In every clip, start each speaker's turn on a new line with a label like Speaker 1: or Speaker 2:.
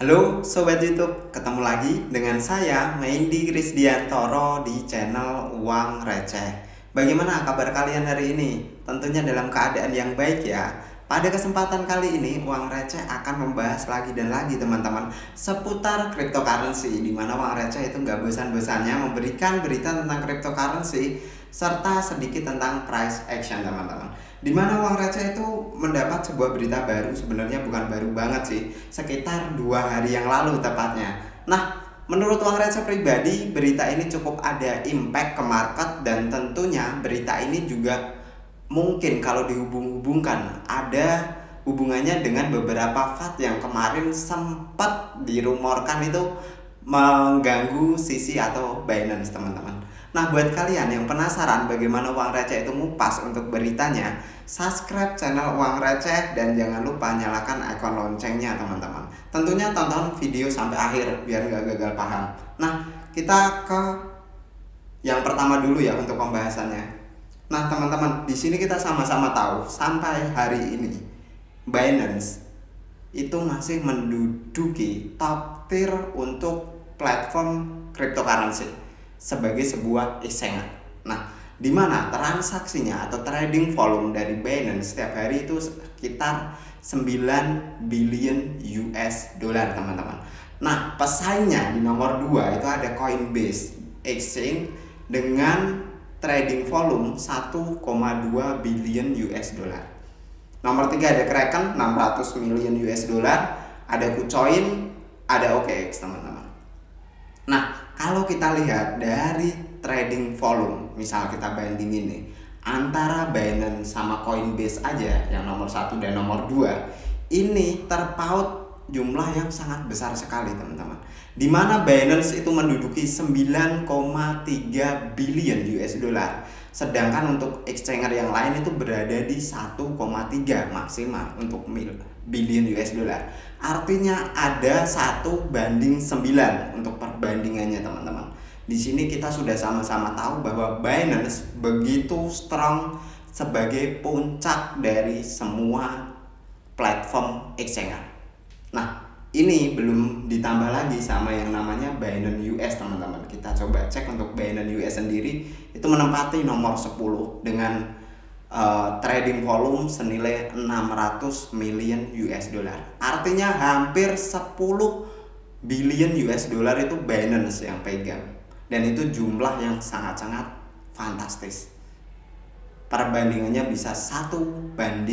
Speaker 1: Halo Sobat YouTube, ketemu lagi dengan saya Meindi Krisdiantoro di channel Uang Receh. Bagaimana kabar kalian hari ini? Tentunya dalam keadaan yang baik ya. Pada kesempatan kali ini Uang Receh akan membahas lagi dan lagi teman-teman seputar cryptocurrency, di mana Uang Receh itu nggak bosan-bosannya memberikan berita tentang cryptocurrency serta sedikit tentang price action teman-teman. Dimana Uang Receh itu mendapat sebuah berita baru, sebenarnya bukan baru banget sih, sekitar 2 hari yang lalu tepatnya. Nah, menurut Uang Receh pribadi, berita ini cukup ada impact ke market dan tentunya berita ini juga mungkin kalau dihubung-hubungkan ada hubungannya dengan beberapa FAT yang kemarin sempat dirumorkan itu mengganggu sisi atau Binance teman-teman. Nah, buat kalian yang penasaran bagaimana Uang Receh itu ngupas untuk beritanya, subscribe channel Uang Receh dan jangan lupa nyalakan icon loncengnya teman-teman. Tentunya tonton video sampai akhir biar nggak gagal paham. Nah, kita ke yang pertama dulu ya untuk pembahasannya. Nah, teman-teman, di sini kita sama-sama tahu sampai hari ini Binance itu masih menduduki top tier untuk platform cryptocurrency sebagai sebuah exchange. Nah, di mana transaksinya atau trading volume dari Binance setiap hari itu sekitar 9 billion US dollar teman-teman. Nah, pesaingnya di nomor 2 itu ada Coinbase Exchange dengan trading volume 1,2 billion US dollar. Nomor 3 ada Kraken 600 million US dollar, ada KuCoin, ada OKX teman-teman. Nah, kalau kita lihat dari trading volume, misal kita bandingin nih antara Binance sama Coinbase aja yang nomor 1 dan nomor 2, ini terpaut jumlah yang sangat besar sekali teman-teman. Dimana Binance itu menduduki 9,3 billion US dollar, sedangkan untuk exchanger yang lain itu berada di 1,3 maksimal untuk billion US dollar. Artinya ada 1:9 untuk perbandingannya teman-teman. Di sini kita sudah sama-sama tahu bahwa Binance begitu strong sebagai puncak dari semua platform exchanger. Nah, ini belum ditambah lagi sama yang namanya Binance US teman-teman. Kita coba cek untuk Binance US sendiri itu menempati nomor 10 dengan trading volume senilai 600 million US dollar. Artinya hampir 10 billion US dollar itu Binance yang pegang. Dan itu jumlah yang sangat-sangat fantastis. Perbandingannya bisa 1:10.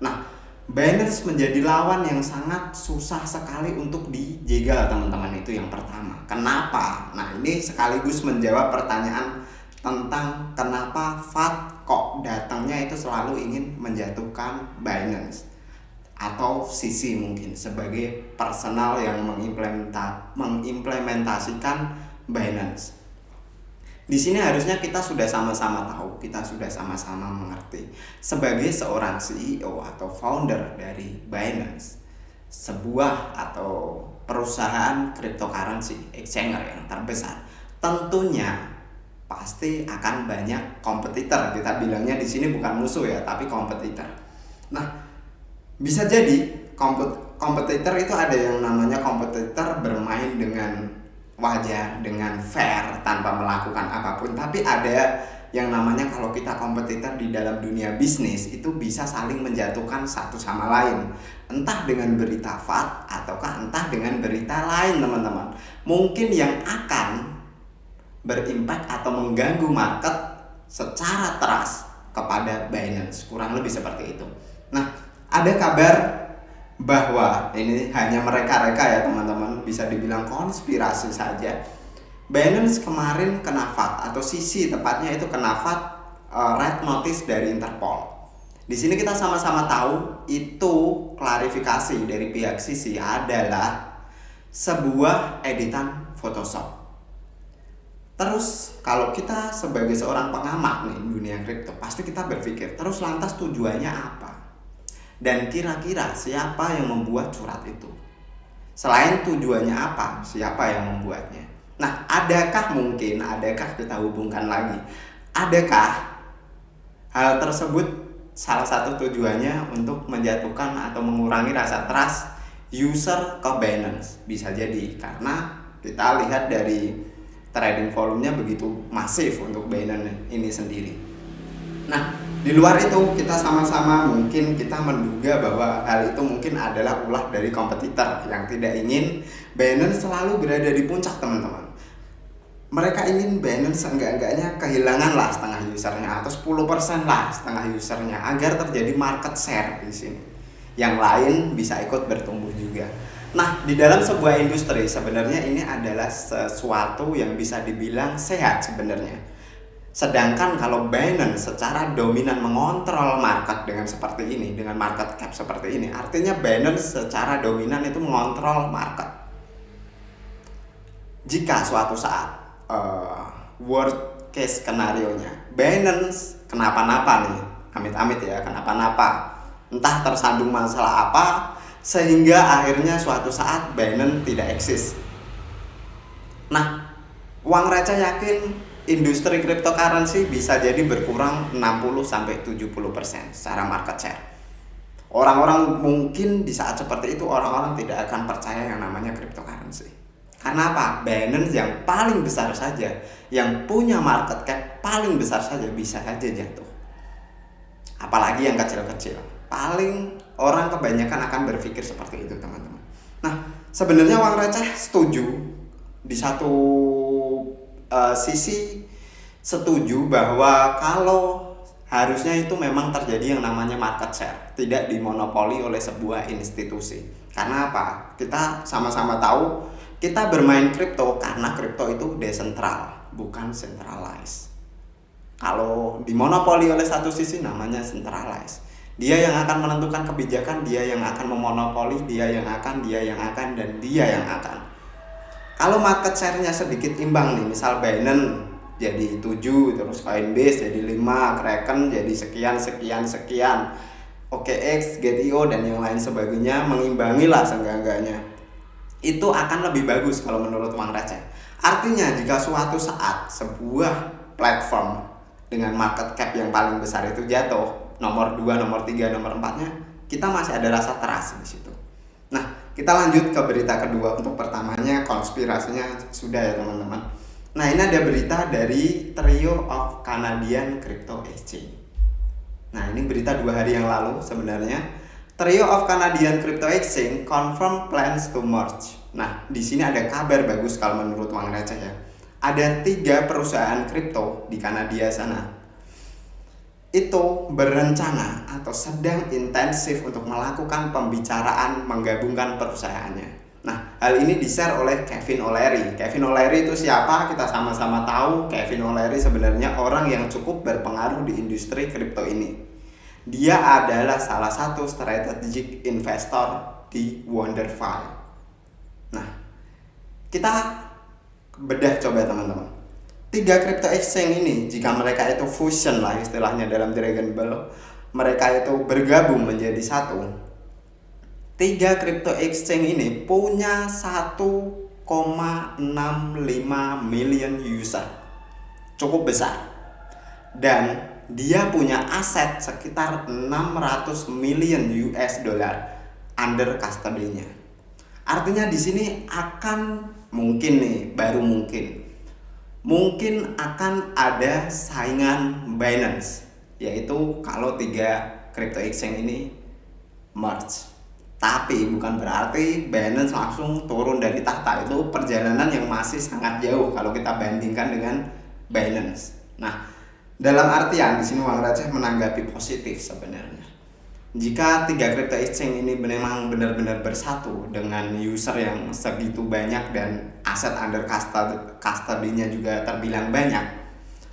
Speaker 1: Nah, Binance menjadi lawan yang sangat susah sekali untuk dijegal teman-teman, itu yang pertama. Kenapa? Nah, ini sekaligus menjawab pertanyaan tentang kenapa FAT kok datangnya itu selalu ingin menjatuhkan Binance atau CC mungkin sebagai personal yang mengimplementasikan Binance. Di sini harusnya kita sudah sama-sama tahu, kita sudah sama-sama mengerti sebagai seorang CEO atau founder dari Binance, sebuah atau perusahaan cryptocurrency exchanger yang terbesar, tentunya pasti akan banyak kompetitor. Kita bilangnya di sini bukan musuh ya, tapi kompetitor. Nah, bisa jadi kompetitor itu ada yang namanya kompetitor bermain dengan wajar, dengan fair, tanpa melakukan apapun. Tapi ada yang namanya kalau kita kompetitor di dalam dunia bisnis itu bisa saling menjatuhkan satu sama lain, entah dengan berita FAT ataukah entah dengan berita lain teman-teman. Mungkin yang akan berimpact atau mengganggu market secara trust kepada Binance, kurang lebih seperti itu. Nah, ada kabar bahwa ini hanya mereka-reka ya teman-teman, bisa dibilang konspirasi saja. Binance kemarin kena FAT atau CC tepatnya itu kena FAT red notice dari Interpol. Di sini kita sama-sama tahu itu klarifikasi dari pihak CC adalah sebuah editan Photoshop. Terus kalau kita sebagai seorang pengamat nih dunia kripto, pasti kita berpikir terus lantas tujuannya apa? Dan kira-kira siapa yang membuat surat itu? Selain tujuannya apa, siapa yang membuatnya? Nah, adakah kita hubungkan lagi? Adakah hal tersebut salah satu tujuannya untuk menjatuhkan atau mengurangi rasa trust user ke Binance. Bisa jadi karena kita lihat dari trading volumenya begitu masif untuk Binance ini sendiri. Nah, di luar itu kita sama-sama mungkin kita menduga bahwa hal itu mungkin adalah ulah dari kompetitor yang tidak ingin Binance selalu berada di puncak, teman-teman. Mereka ingin Binance enggak-enggaknya kehilangan lah setengah usernya atau 10% lah setengah usernya agar terjadi market share di sini. Yang lain bisa ikut bertumbuh juga. Nah, di dalam sebuah industri sebenarnya ini adalah sesuatu yang bisa dibilang sehat sebenarnya. Sedangkan kalau Binance secara dominan mengontrol market dengan seperti ini, dengan market cap seperti ini, artinya Binance secara dominan itu mengontrol market. Jika suatu saat worst case skenario-nya Binance kenapa-napa nih, amit-amit ya, kenapa-napa, entah tersandung masalah apa sehingga akhirnya suatu saat Binance tidak eksis. Nah, Uang Receh yakin industri cryptocurrency bisa jadi berkurang 60-70% secara market share. Orang-orang mungkin di saat seperti itu orang-orang tidak akan percaya yang namanya cryptocurrency. Karena apa? Binance yang paling besar saja, yang punya market cap paling besar saja bisa saja jatuh. Apalagi yang kecil-kecil. Paling orang kebanyakan akan berpikir seperti itu, teman-teman. Nah, sebenarnya Uang Receh setuju di satu sisi setuju bahwa kalau harusnya itu memang terjadi yang namanya market share, tidak dimonopoli oleh sebuah institusi. Karena apa? Kita sama-sama tahu kita bermain kripto karena kripto itu desentral, bukan centralized. Kalau dimonopoli oleh satu sisi namanya centralized. Dia yang akan menentukan kebijakan, dia yang akan memonopoli, dia yang akan, dan dia yang akan. Kalau market share-nya sedikit imbang nih, misal Binance jadi 7, terus Coinbase jadi 5, Kraken jadi sekian, OKX, Get.io dan yang lain sebagainya mengimbangi lah seenggak-enggaknya. Itu akan lebih bagus kalau menurut Uang Receh. Artinya jika suatu saat sebuah platform dengan market cap yang paling besar itu jatuh, nomor 2, nomor 3, nomor 4-nya, kita masih ada rasa trust di situ. Nah, kita lanjut ke berita kedua. Untuk pertamanya konspirasinya sudah ya teman-teman. Nah, ini ada berita dari Trio of Canadian Crypto Exchange. Nah, ini berita 2 hari yang lalu sebenarnya. Trio of Canadian Crypto Exchange confirm plans to merge. Nah, di sini ada kabar bagus kalau menurut Uang Receh ya. Ada 3 perusahaan kripto di Kanada sana. Itu berencana atau sedang intensif untuk melakukan pembicaraan menggabungkan perusahaannya. Nah, hal ini di-share oleh Kevin O'Leary. Kevin O'Leary itu siapa? Kita sama-sama tahu Kevin O'Leary sebenarnya orang yang cukup berpengaruh di industri kripto ini. Dia adalah salah satu strategic investor di WonderFi. Nah, kita bedah coba teman-teman. 3 crypto exchange ini, jika mereka itu fusion lah istilahnya dalam Dragon Ball, mereka itu bergabung menjadi satu. 3 crypto exchange ini punya 1,65 million user. Cukup besar. Dan dia punya aset sekitar 600 million US dollar under custody-nya. Artinya di sini akan mungkin nih, baru mungkin akan ada saingan Binance, yaitu kalau 3 crypto exchange ini merge. Tapi bukan berarti Binance langsung turun dari tahta. Itu perjalanan yang masih sangat jauh kalau kita bandingkan dengan Binance. Nah, dalam artian di sini Uang Receh menanggapi positif sebenarnya. Jika 3 crypto exchange ini memang benar-benar bersatu dengan user yang segitu banyak dan aset under custody-nya juga terbilang banyak,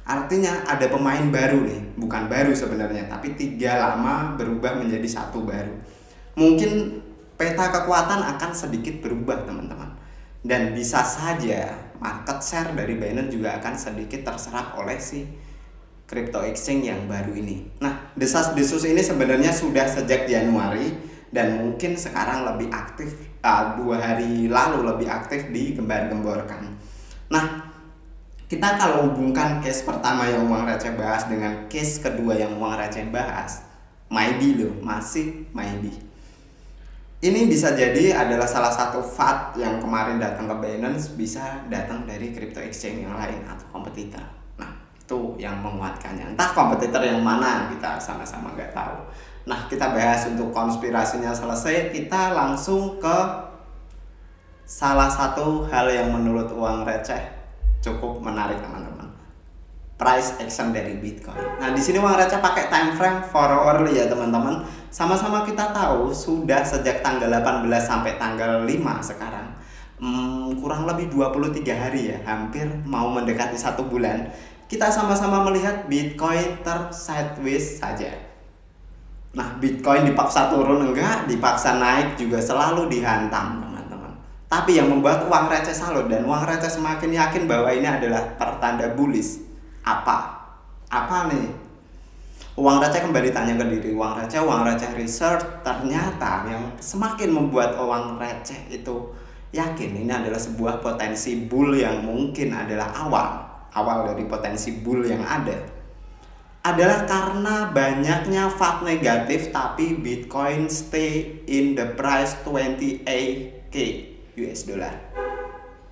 Speaker 1: artinya ada pemain baru nih, bukan baru sebenarnya, tapi 3 lama berubah menjadi 1 baru. Mungkin peta kekuatan akan sedikit berubah teman-teman, dan bisa saja market share dari Binance juga akan sedikit terserap oleh si crypto exchange yang baru ini. Nah, desas-desus ini sebenarnya sudah sejak Januari dan mungkin sekarang lebih aktif, 2 hari lalu lebih aktif digembar-gemborkan. Nah, kita kalau hubungkan case pertama yang Uang Receh bahas dengan case kedua yang Uang Receh bahas, maybe loh, masih maybe. Ini bisa jadi adalah salah satu FAT yang kemarin datang ke Binance, bisa datang dari crypto exchange yang lain atau kompetitor. Nah, itu yang menguatkannya. Entah kompetitor yang mana, kita sama-sama nggak tahu. Nah, kita bahas untuk konspirasinya selesai, kita langsung ke salah satu hal yang menurut uang receh cukup menarik teman-teman. Price action dari Bitcoin. Nah, di sini uang receh pakai time frame hourly ya teman-teman. Sama-sama kita tahu sudah sejak tanggal 18 sampai tanggal 5 sekarang. Kurang lebih 23 hari ya, hampir mau mendekati 1 bulan. Kita sama-sama melihat Bitcoin sideways saja. Nah, Bitcoin dipaksa turun enggak, dipaksa naik juga selalu dihantam teman-teman. Tapi yang membuat uang receh salut dan uang receh semakin yakin bahwa ini adalah pertanda bullish. Apa nih? Uang receh kembali tanya ke diri uang receh research, ternyata yang semakin membuat uang receh itu yakin ini adalah sebuah potensi bull yang mungkin adalah awal dari potensi bull yang ada, adalah karena banyaknya FAT negatif tapi Bitcoin stay in the price 28k US dollar.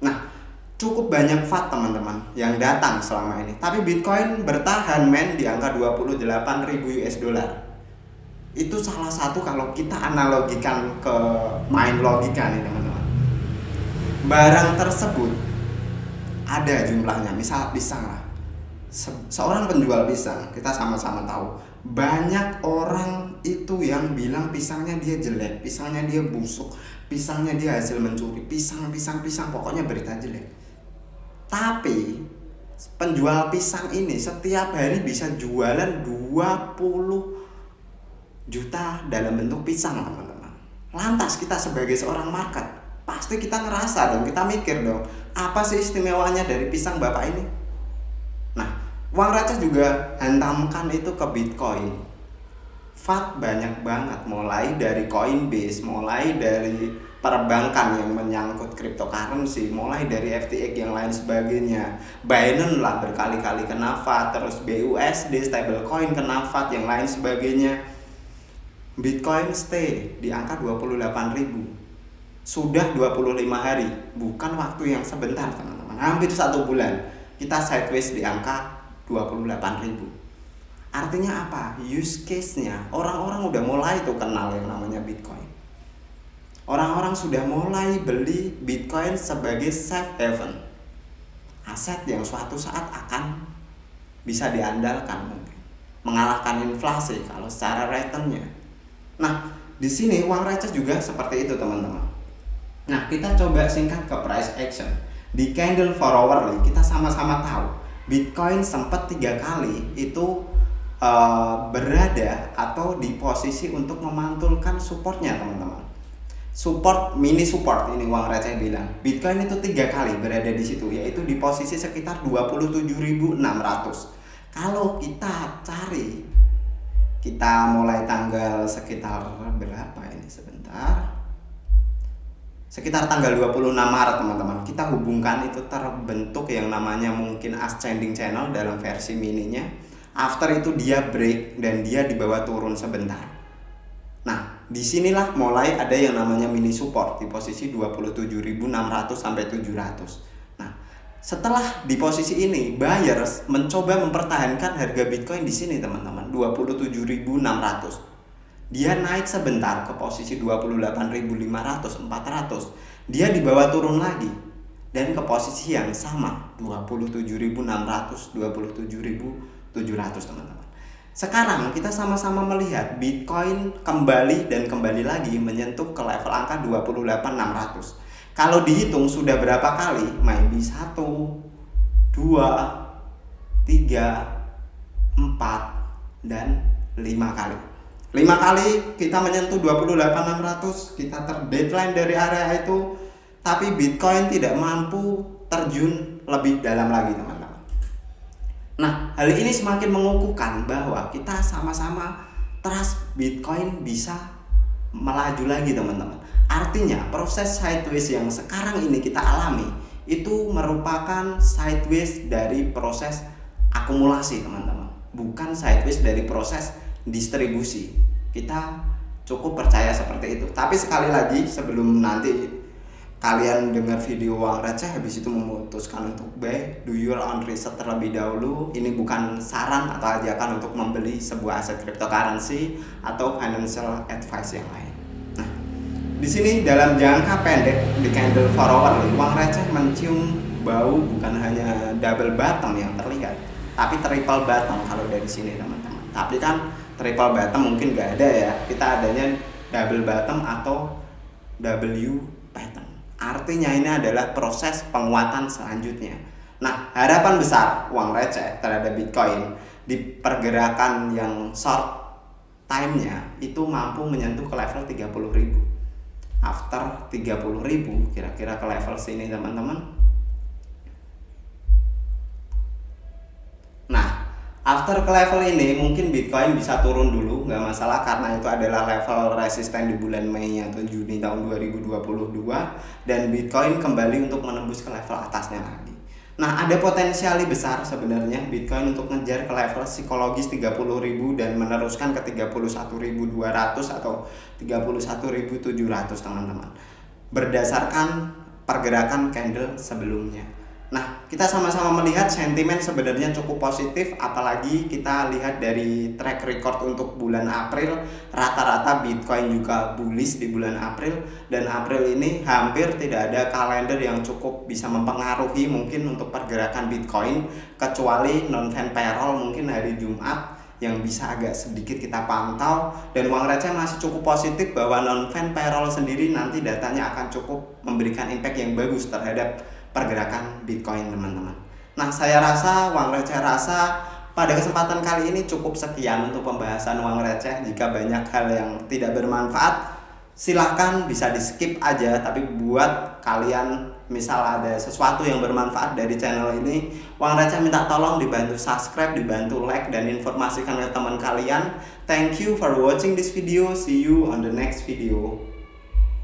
Speaker 1: Nah, cukup banyak FAT teman-teman yang datang selama ini, tapi Bitcoin bertahan di angka 28.000 US dollar. Itu salah satu kalau kita analogikan ke main logika nih teman-teman. Barang tersebut ada jumlahnya, misal pisang lah. Seorang penjual pisang, kita sama-sama tahu banyak orang itu yang bilang pisangnya dia jelek, pisangnya dia busuk, pisangnya dia hasil mencuri, pisang pokoknya berita jelek. Tapi penjual pisang ini setiap hari bisa jualan 20 juta dalam bentuk pisang teman-teman. Lantas kita sebagai seorang market, pasti kita ngerasa dong, kita mikir dong, apa sih istimewanya dari pisang bapak ini? Nah, uang receh juga hantamkan itu ke Bitcoin. FAT banyak banget, mulai dari Coinbase, mulai dari perbankan yang menyangkut cryptocurrency, mulai dari FTX yang lain sebagainya. Binance lah berkali-kali kena FAT, terus BUSD, stablecoin kena FAT yang lain sebagainya. Bitcoin stay di angka 28.000. Sudah 25 hari, bukan waktu yang sebentar teman-teman. Hampir 1 bulan kita sideways di angka 28.000. Artinya apa? Use case-nya orang-orang udah mulai tuh kenal yang namanya Bitcoin. Orang-orang sudah mulai beli Bitcoin sebagai safe haven, aset yang suatu saat akan bisa diandalkan, mungkin mengalahkan inflasi kalau secara returnnya. Nah, di sini uang receh juga seperti itu teman-teman. Nah, kita coba singkat ke price action. Di candle hourly kita sama-sama tahu Bitcoin sempat 3 kali itu berada atau di posisi untuk memantulkan supportnya teman-teman. Mini support ini uang receh bilang Bitcoin itu 3 kali berada di situ, yaitu di posisi sekitar 27.600. Kalau kita cari, kita mulai tanggal sekitar berapa ini sekitar tanggal 26 Maret teman-teman, kita hubungkan itu terbentuk yang namanya mungkin ascending channel dalam versi mininya. After itu dia break dan dia dibawa turun sebentar. Nah, disinilah mulai ada yang namanya mini support di posisi 27.600 sampai 700. Nah, setelah di posisi ini buyers mencoba mempertahankan harga Bitcoin di sini teman-teman, 27.600. Dia naik sebentar ke posisi 28.500, 400. Dia dibawa turun lagi dan ke posisi yang sama 27.600, 27.700 teman-teman. Sekarang kita sama-sama melihat Bitcoin kembali lagi menyentuh ke level angka 28.600. Kalau dihitung sudah berapa kali? Maybe 1, 2, 3, 4, dan 5 kali. 5 kali kita menyentuh 28.600, kita terdeadline dari area itu, tapi Bitcoin tidak mampu terjun lebih dalam lagi teman-teman. Nah, hal ini semakin mengukuhkan bahwa kita sama-sama trust Bitcoin bisa melaju lagi teman-teman. Artinya proses sideways yang sekarang ini kita alami itu merupakan sideways dari proses akumulasi teman-teman, bukan sideways dari proses distribusi. Kita cukup percaya seperti itu. Tapi sekali lagi, sebelum nanti kalian dengar video uang receh habis itu memutuskan untuk buy, do your own research terlebih dahulu. Ini bukan saran atau ajakan untuk membeli sebuah aset cryptocurrency atau financial advice yang lain. Nah, di sini dalam jangka pendek di candle 4 hour uang receh mencium bau bukan hanya double bottom yang terlihat, tapi triple bottom kalau dari sini teman-teman. Tapi kan triple bottom mungkin nggak ada ya, kita adanya double bottom atau W pattern. Artinya ini adalah proses penguatan selanjutnya. Nah, harapan besar uang receh terhadap Bitcoin di pergerakan yang short time-nya itu mampu menyentuh ke level 30.000. After 30.000 kira-kira ke level sini teman-teman. After ke level ini mungkin Bitcoin bisa turun dulu, nggak masalah, karena itu adalah level resisten di bulan Mei atau Juni tahun 2022 dan Bitcoin kembali untuk menembus ke level atasnya lagi. Nah, ada potensiali besar sebenarnya Bitcoin untuk ngejar ke level psikologis 30.000 dan meneruskan ke 31.200 atau 31.700 teman-teman. Berdasarkan pergerakan candle sebelumnya. Nah, kita sama-sama melihat sentimen sebenarnya cukup positif, apalagi kita lihat dari track record untuk bulan April, rata-rata Bitcoin juga bullish di bulan April, dan April ini hampir tidak ada kalender yang cukup bisa mempengaruhi mungkin untuk pergerakan Bitcoin, kecuali non-fan payroll mungkin hari Jumat yang bisa agak sedikit kita pantau, dan uang receh masih cukup positif bahwa non-fan payroll sendiri nanti datanya akan cukup memberikan impact yang bagus terhadap pergerakan Bitcoin teman-teman. Nah, saya rasa uang receh pada kesempatan kali ini cukup sekian untuk pembahasan uang receh. Jika banyak hal yang tidak bermanfaat, silahkan bisa di skip aja. Tapi buat kalian misal ada sesuatu yang bermanfaat dari channel ini, uang receh minta tolong dibantu subscribe, dibantu like, dan informasikan ke teman kalian. Thank you for watching this video. See you on the next video.